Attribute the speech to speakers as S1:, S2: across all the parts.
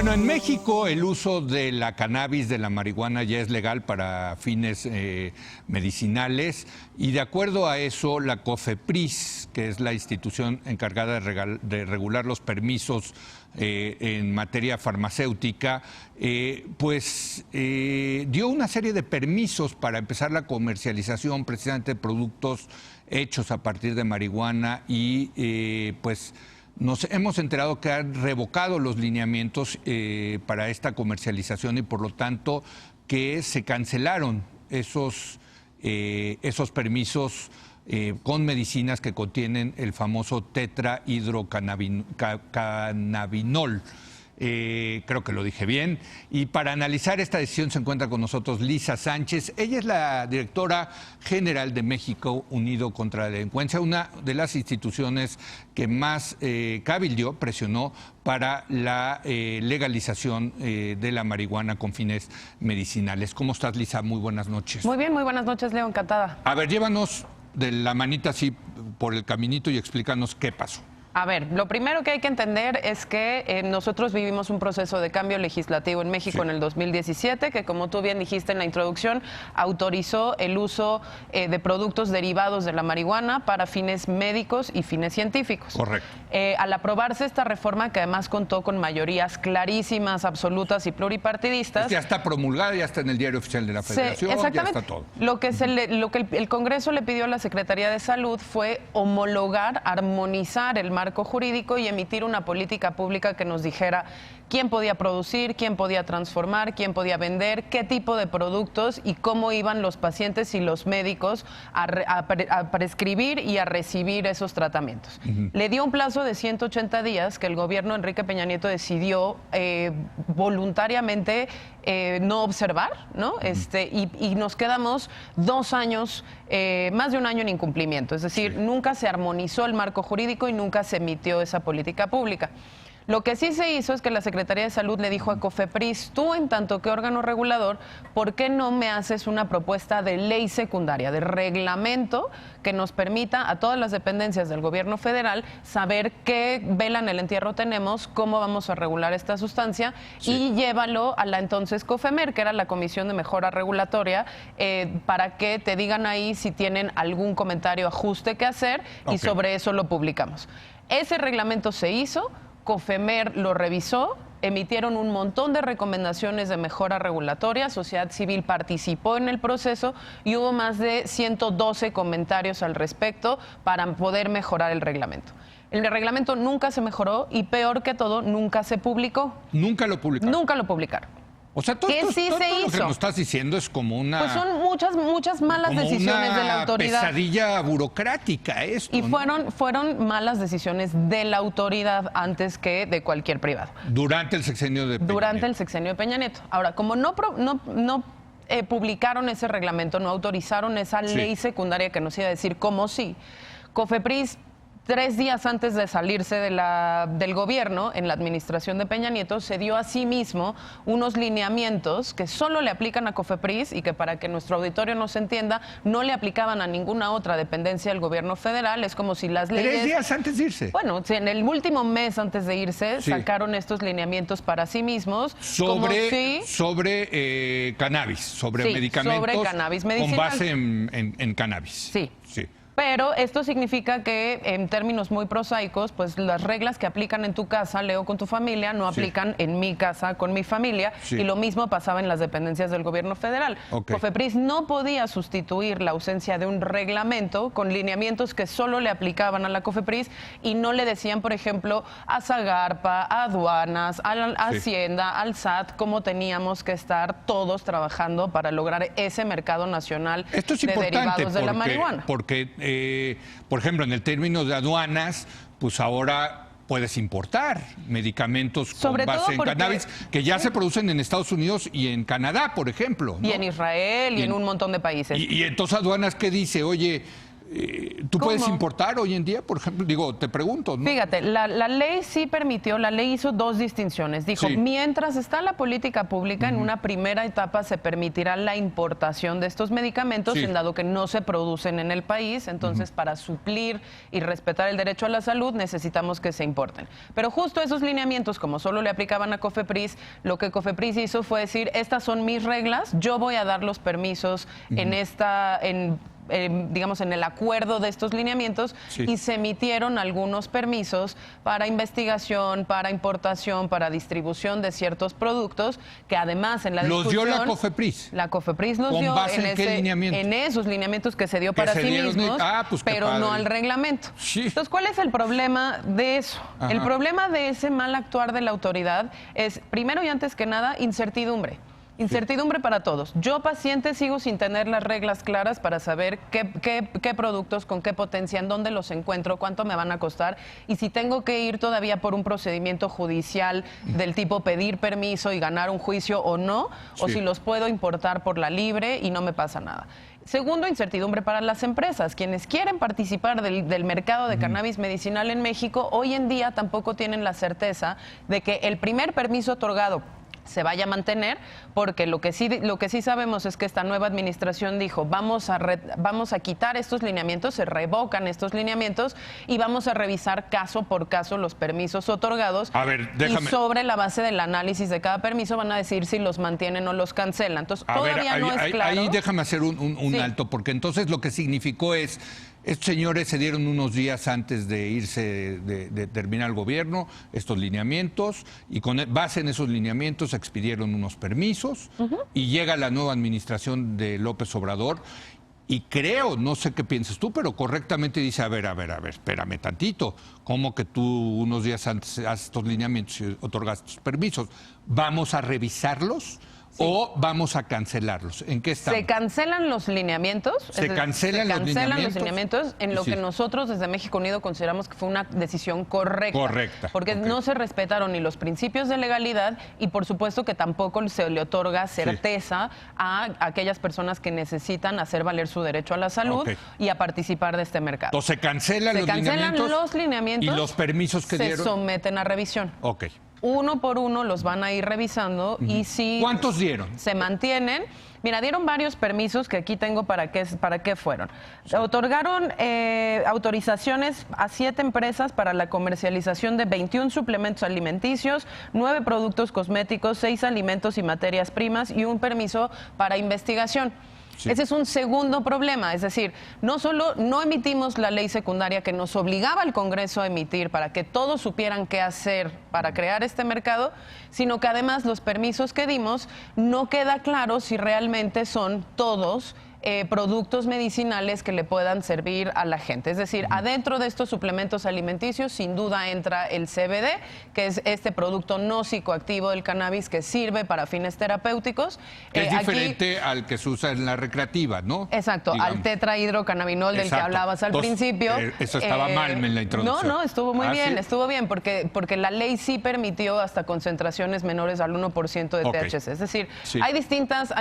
S1: Bueno, en México el uso de la cannabis, de la marihuana, ya es legal para fines medicinales y de acuerdo a eso, la COFEPRIS, que es la institución encargada de regular los permisos en materia farmacéutica, dio una serie de permisos para empezar la comercialización precisamente de productos hechos a partir de marihuana y nos hemos enterado que han revocado los lineamientos para esta comercialización y por lo tanto que se cancelaron esos permisos con medicinas que contienen el famoso tetrahidrocannabinol. Creo que lo dije bien. Y para analizar esta decisión se encuentra con nosotros Lisa Sánchez. Ella es la directora general de México Unido contra la Delincuencia, una de las instituciones que más cabildeó, presionó para la legalización de la marihuana con fines medicinales. ¿Cómo estás, Lisa? Muy buenas noches.
S2: Muy bien, muy buenas noches, Leo, encantada.
S1: A ver, llévanos de la manita así por el caminito y explícanos qué pasó.
S2: A ver, lo primero que hay que entender es que nosotros vivimos un proceso de cambio legislativo en México en el 2017, que como tú bien dijiste en la introducción, autorizó el uso de productos derivados de la marihuana para fines médicos y fines científicos.
S1: Correcto.
S2: Al aprobarse esta reforma, que además contó con mayorías clarísimas, absolutas y pluripartidistas...
S1: Ya está promulgada, ya está en el Diario Oficial de la Federación,
S2: exactamente.
S1: ya está todo.
S2: Lo que el Congreso le pidió a la Secretaría de Salud fue homologar, armonizar el marco jurídico y emitir una política pública que nos dijera quién podía producir, quién podía transformar, quién podía vender, qué tipo de productos y cómo iban los pacientes y los médicos a prescribir y a recibir esos tratamientos. Le dio un plazo de 180 días que el gobierno de Enrique Peña Nieto decidió voluntariamente no observar, ¿no? Y nos quedamos 2 años, más de un año en incumplimiento. Es decir, nunca se armonizó el marco jurídico y nunca se emitió esa política pública. Lo que sí se hizo es que la Secretaría de Salud le dijo a COFEPRIS, tú en tanto que órgano regulador, ¿por qué no me haces una propuesta de ley secundaria, de reglamento que nos permita a todas las dependencias del gobierno federal saber qué vela en el entierro tenemos, cómo vamos a regular esta sustancia y llévalo a la entonces COFEMER, que era la Comisión de Mejora Regulatoria, para que te digan ahí si tienen algún comentario, ajuste que hacer y sobre eso lo publicamos. Ese reglamento se hizo. COFEMER lo revisó, emitieron un montón de recomendaciones de mejora regulatoria, sociedad civil participó en el proceso y hubo más de 112 comentarios al respecto para poder mejorar el reglamento. El reglamento nunca se mejoró y peor que todo, nunca se publicó.
S1: ¿Nunca lo publicaron?
S2: Nunca lo publicaron.
S1: O sea, todo lo que nos estás diciendo es como una...
S2: Pues son muchas malas decisiones de la autoridad.
S1: Pesadilla burocrática esto,
S2: y fueron malas decisiones de la autoridad antes que de cualquier privado.
S1: Durante el sexenio de Peña Nieto.
S2: Durante el sexenio de Peña Nieto. Ahora, como no publicaron ese reglamento, no autorizaron esa ley secundaria que nos iba a decir cómo sí, COFEPRIS 3 días antes de salirse del gobierno, en la administración de Peña Nieto, se dio a sí mismo unos lineamientos que solo le aplican a COFEPRIS y que, para que nuestro auditorio nos entienda, no le aplicaban a ninguna otra dependencia del gobierno federal. Es como si las leyes...
S1: 3 días antes de irse.
S2: Bueno, en el último mes antes de irse, sacaron estos lineamientos para sí mismos.
S1: Sobre cannabis, sobre medicamentos
S2: sobre cannabis medicinal.
S1: Con base en cannabis.
S2: Sí. Pero esto significa que, en términos muy prosaicos, pues las reglas que aplican en tu casa, Leo, con tu familia, no aplican en mi casa con mi familia. Y lo mismo pasaba en las dependencias del gobierno federal. COFEPRIS no podía sustituir la ausencia de un reglamento con lineamientos que solo le aplicaban a la COFEPRIS y no le decían, por ejemplo, a Zagarpa, a aduanas, a la Hacienda, al SAT, cómo teníamos que estar todos trabajando para lograr ese mercado nacional de derivados de la marihuana.
S1: Porque por ejemplo, en el término de aduanas, pues ahora puedes importar medicamentos con base en cannabis que ya se producen en Estados Unidos y en Canadá, por ejemplo, ¿no?
S2: Y en Israel y en un montón de países.
S1: Y entonces aduanas, ¿qué dice? Oye, ¿Tú puedes
S2: ¿Cómo?
S1: importar hoy en día, por ejemplo? Digo, te pregunto, ¿no?
S2: Fíjate, la ley sí permitió, la ley hizo dos distinciones. Dijo,
S1: Sí.
S2: mientras está la política pública, en una primera etapa se permitirá la importación de estos medicamentos,
S1: Sí.
S2: en dado que no se producen en el país. Entonces, para suplir y respetar el derecho a la salud, necesitamos que se importen. Pero justo esos lineamientos, como solo le aplicaban a COFEPRIS, lo que COFEPRIS hizo fue decir, estas son mis reglas, yo voy a dar los permisos digamos, en el acuerdo de estos lineamientos,
S1: Sí.
S2: y se emitieron algunos permisos para investigación, para importación, para distribución de ciertos productos, que además en la
S1: Los dio
S2: discusión...
S1: la COFEPRIS.
S2: La COFEPRIS los
S1: ¿Con
S2: dio
S1: base en qué lineamiento?
S2: en esos lineamientos que se dio
S1: Que
S2: para
S1: se
S2: sí
S1: dieron
S2: mismos,
S1: pues qué
S2: pero no
S1: padre.
S2: al reglamento.
S1: Sí.
S2: Entonces, ¿cuál es el problema de eso?
S1: Ajá.
S2: El problema de ese mal actuar de la autoridad es, primero y antes que nada, incertidumbre. Incertidumbre para todos. Yo, paciente, sigo sin tener las reglas claras para saber qué productos, con qué potencia, en dónde los encuentro, cuánto me van a costar, y si tengo que ir todavía por un procedimiento judicial del tipo pedir permiso y ganar un juicio o no, o
S1: Sí.
S2: si los puedo importar por la libre y no me pasa nada. Segundo, incertidumbre para las empresas. Quienes quieren participar del mercado de cannabis medicinal en México, hoy en día tampoco tienen la certeza de que el primer permiso otorgado se vaya a mantener, porque lo que sí sabemos es que esta nueva administración dijo, vamos a quitar estos lineamientos, se revocan estos lineamientos y vamos a revisar caso por caso los permisos otorgados.
S1: A ver, déjame.
S2: Y sobre la base del análisis de cada permiso van a decir si los mantienen o los cancelan. Entonces,
S1: A ver,
S2: todavía no es claro.
S1: ahí déjame hacer un
S2: Sí.
S1: alto, porque entonces lo que significó es, estos señores se dieron unos días antes de irse, de terminar el gobierno, estos lineamientos, y con base en esos lineamientos expidieron unos permisos, y llega la nueva administración de López Obrador, y creo, no sé qué piensas tú, pero correctamente dice, a ver, espérame tantito, ¿cómo que tú unos días antes haces estos lineamientos y otorgas estos permisos? ¿Vamos a revisarlos?
S2: Sí.
S1: ¿O vamos a cancelarlos? ¿En qué estamos?
S2: Se cancelan los lineamientos.
S1: Se cancelan los lineamientos.
S2: En lo
S1: Sí.
S2: que nosotros desde México Unido consideramos que fue una decisión correcta.
S1: Correcta,
S2: Porque
S1: ok.
S2: no se respetaron ni los principios de legalidad y por supuesto que tampoco se le otorga certeza a aquellas personas que necesitan hacer valer su derecho a la salud
S1: Ok.
S2: y a participar de este mercado.
S1: Entonces se cancelan,
S2: Se cancelan los lineamientos
S1: y los permisos que
S2: se
S1: dieron.
S2: someten a revisión.
S1: Ok.
S2: Uno por uno los van a ir revisando y si
S1: ¿Cuántos dieron?
S2: se mantienen. Mira, dieron varios permisos que aquí tengo para qué fueron. Otorgaron autorizaciones a 7 empresas para la comercialización de 21 suplementos alimenticios, 9 productos cosméticos, 6 alimentos y materias primas y un permiso para investigación.
S1: Sí.
S2: Ese es un segundo problema, es decir, no solo no emitimos la ley secundaria que nos obligaba al Congreso a emitir para que todos supieran qué hacer para crear este mercado, sino que además los permisos que dimos no queda claro si realmente son todos productos medicinales que le puedan servir a la gente. Es decir, adentro de estos suplementos alimenticios sin duda entra el CBD, que es este producto no psicoactivo del cannabis que sirve para fines terapéuticos.
S1: Que es
S2: Aquí-
S1: diferente al que se usa en la recreativa, ¿no?
S2: Exacto,
S1: Digamos.
S2: al tetrahidrocannabinol del que
S1: Exacto.
S2: hablás al
S1: Entonces,
S2: principio.
S1: eso estaba mal en la introducción.
S2: No, estuvo muy
S1: ¿Ah,
S2: bien,
S1: sí?
S2: estuvo bien, porque la ley sí permitió hasta concentraciones menores al 1% de
S1: Ok.
S2: THC. Es decir,
S1: Sí.
S2: hay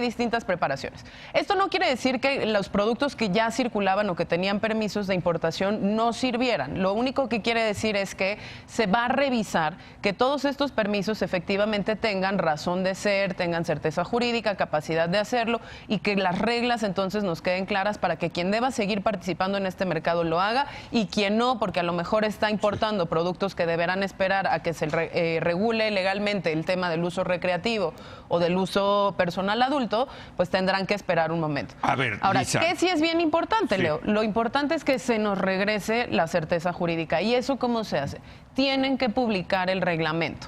S2: distintas preparaciones. Esto no quiere decir que los productos que ya circulaban o que tenían permisos de importación no sirvieran. Lo único que quiere decir es que se va a revisar que todos estos permisos efectivamente tengan razón de ser, tengan certeza jurídica, capacidad de hacerlo y que las reglas entonces nos queden claras para que quien deba seguir participando en este mercado lo haga y quien no, porque a lo mejor está importando productos que deberán esperar a que se regule legalmente el tema del uso recreativo o del uso personal adulto, pues tendrán que esperar un momento.
S1: A ver,
S2: Ahora,
S1: Lisa.
S2: ¿qué sí es bien importante,
S1: Sí.
S2: Leo? Lo importante es que se nos regrese la certeza jurídica. ¿Y eso cómo se hace? Tienen que publicar el reglamento.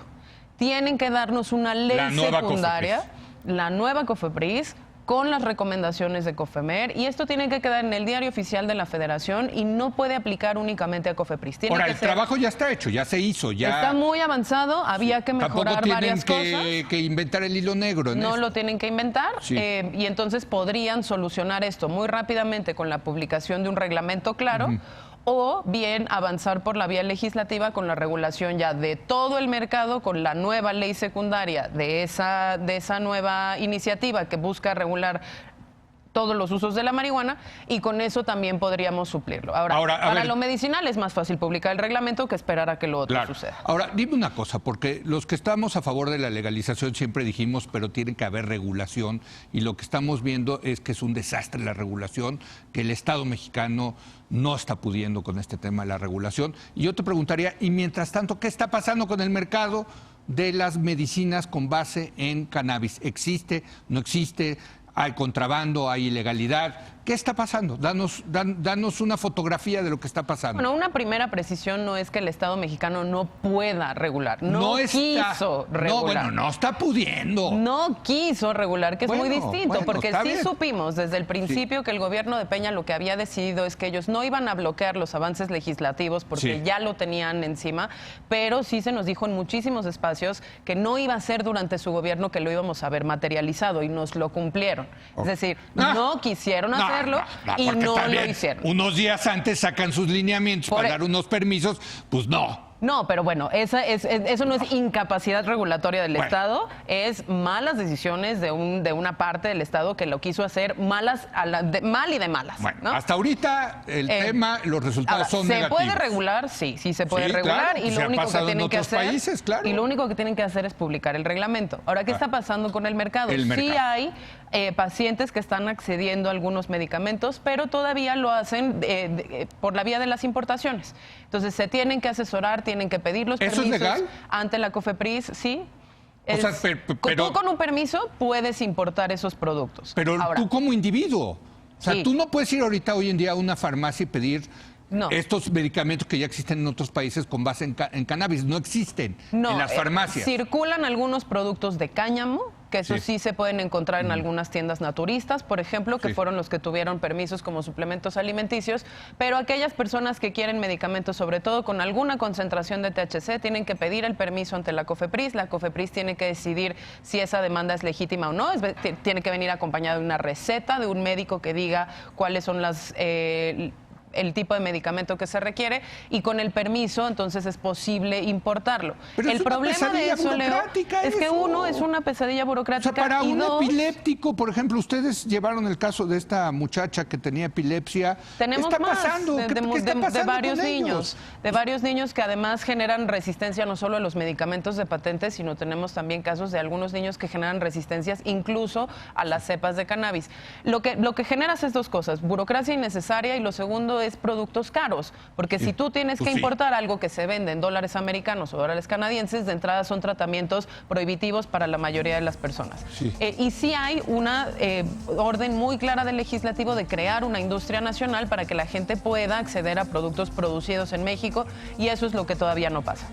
S2: Tienen que darnos una ley
S1: La nueva
S2: secundaria,
S1: COFEPRIS.
S2: la nueva COFEPRIS, con las recomendaciones de COFEMER, y esto tiene que quedar en el diario oficial de la Federación y no puede aplicar únicamente a COFEPRIS. Tiene
S1: Ahora,
S2: que
S1: el
S2: ser-
S1: trabajo ya está hecho, ya se hizo, ya.
S2: Está muy avanzado, había que
S1: Tampoco
S2: mejorar
S1: tienen
S2: varias cosas.
S1: que inventar el hilo negro. En
S2: No
S1: esto.
S2: lo tienen que inventar
S1: Sí.
S2: y entonces podrían solucionar esto muy rápidamente con la publicación de un reglamento claro o bien avanzar por la vía legislativa con la regulación ya de todo el mercado, con la nueva ley secundaria de esa nueva iniciativa que busca regular todos los usos de la marihuana y con eso también podríamos suplirlo. Ahora para lo medicinal es más fácil publicar el reglamento que esperar a que lo otro suceda.
S1: Ahora, dime una cosa, porque los que estamos a favor de la legalización siempre dijimos, pero tiene que haber regulación, y lo que estamos viendo es que es un desastre la regulación, que el Estado mexicano no está pudiendo con este tema de la regulación. Y yo te preguntaría, y mientras tanto, ¿qué está pasando con el mercado de las medicinas con base en cannabis? ¿Existe? ¿No existe? ¿Hay contrabando? ¿Hay ilegalidad? ¿Qué está pasando? Danos una fotografía de lo que está pasando.
S2: Bueno, una primera precisión no es que el Estado mexicano no pueda regular. No quiso regular.
S1: No, bueno, no está pudiendo.
S2: No quiso regular, que es muy distinto, porque sí supimos desde el principio que el gobierno de Peña lo que había decidido es que ellos no iban a bloquear los avances legislativos porque ya lo tenían encima, pero sí se nos dijo en muchísimos espacios que no iba a ser durante su gobierno que lo íbamos a ver materializado, y nos lo cumplieron. Es decir, no quisieron hacerlo y no lo hicieron.
S1: Unos días antes sacan sus lineamientos para dar unos permisos, pues no.
S2: No, pero bueno, eso no es incapacidad regulatoria del Estado, es malas decisiones de una parte del Estado que lo quiso hacer mal y de malas.
S1: Bueno,
S2: ¿no?
S1: hasta ahorita el tema, los resultados son negativos.
S2: ¿Se puede regular? Sí se puede regular,
S1: claro,
S2: y lo único que tienen que hacer
S1: países, claro.
S2: Y lo único que tienen que hacer es publicar el reglamento. Ahora, ¿qué está pasando con el mercado? Sí hay pacientes que están accediendo a algunos medicamentos, pero todavía lo hacen por la vía de las importaciones. Entonces se tienen que asesorar, tienen que pedir los permisos.
S1: ¿Eso es legal?
S2: Ante la COFEPRIS, sí.
S1: O sea, pero
S2: tú con un permiso puedes importar esos productos.
S1: Pero ahora, tú como individuo, o sea, tú no puedes ir ahorita hoy en día a una farmacia y pedir estos medicamentos que ya existen en otros países con base en cannabis. No existen en las farmacias.
S2: Circulan algunos productos de cáñamo, que eso sí se pueden encontrar en algunas tiendas naturistas, por ejemplo, que fueron los que tuvieron permisos como suplementos alimenticios, pero aquellas personas que quieren medicamentos, sobre todo con alguna concentración de THC, tienen que pedir el permiso ante la COFEPRIS. La COFEPRIS tiene que decidir si esa demanda es legítima o no. Tiene que venir acompañada de una receta de un médico que diga cuáles son el tipo de medicamento que se requiere, y con el permiso entonces es posible importarlo.
S1: Pero el problema de eso, Leo,
S2: es que uno es una pesadilla burocrática.
S1: O sea, para un epiléptico, por ejemplo, ustedes llevaron el caso de esta muchacha que tenía epilepsia.
S2: Tenemos
S1: ¿Qué está pasando?
S2: De varios niños, de varios niños que además generan resistencia no solo a los medicamentos de patente, sino tenemos también casos de algunos niños que generan resistencias incluso a las cepas de cannabis. Lo que generas es dos cosas: burocracia innecesaria, y lo segundo es productos caros, porque si tú tienes que importar algo que se vende en dólares americanos o dólares canadienses, de entrada son tratamientos prohibitivos para la mayoría de las personas. Y sí hay una orden muy clara del legislativo de crear una industria nacional para que la gente pueda acceder a productos producidos en México, y eso es lo que todavía no pasa.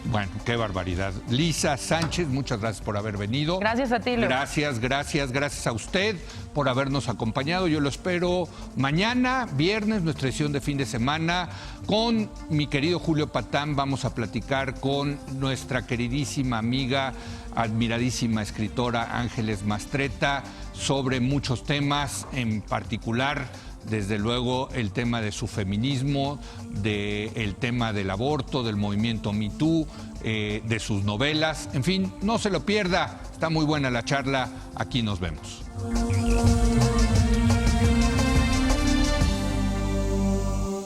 S1: Bueno, qué barbaridad. Lisa Sánchez, muchas gracias por haber venido.
S2: Gracias a ti, Leo.
S1: Gracias a usted por habernos acompañado. Yo lo espero mañana, viernes, nuestra edición de fin de semana, con mi querido Julio Patán. Vamos a platicar con nuestra queridísima amiga, admiradísima escritora Ángeles Mastretta, sobre muchos temas, en particular, desde luego, el tema de su feminismo, el tema del aborto, del movimiento Me Too, de sus novelas. En fin, no se lo pierda. Está muy buena la charla. Aquí nos vemos.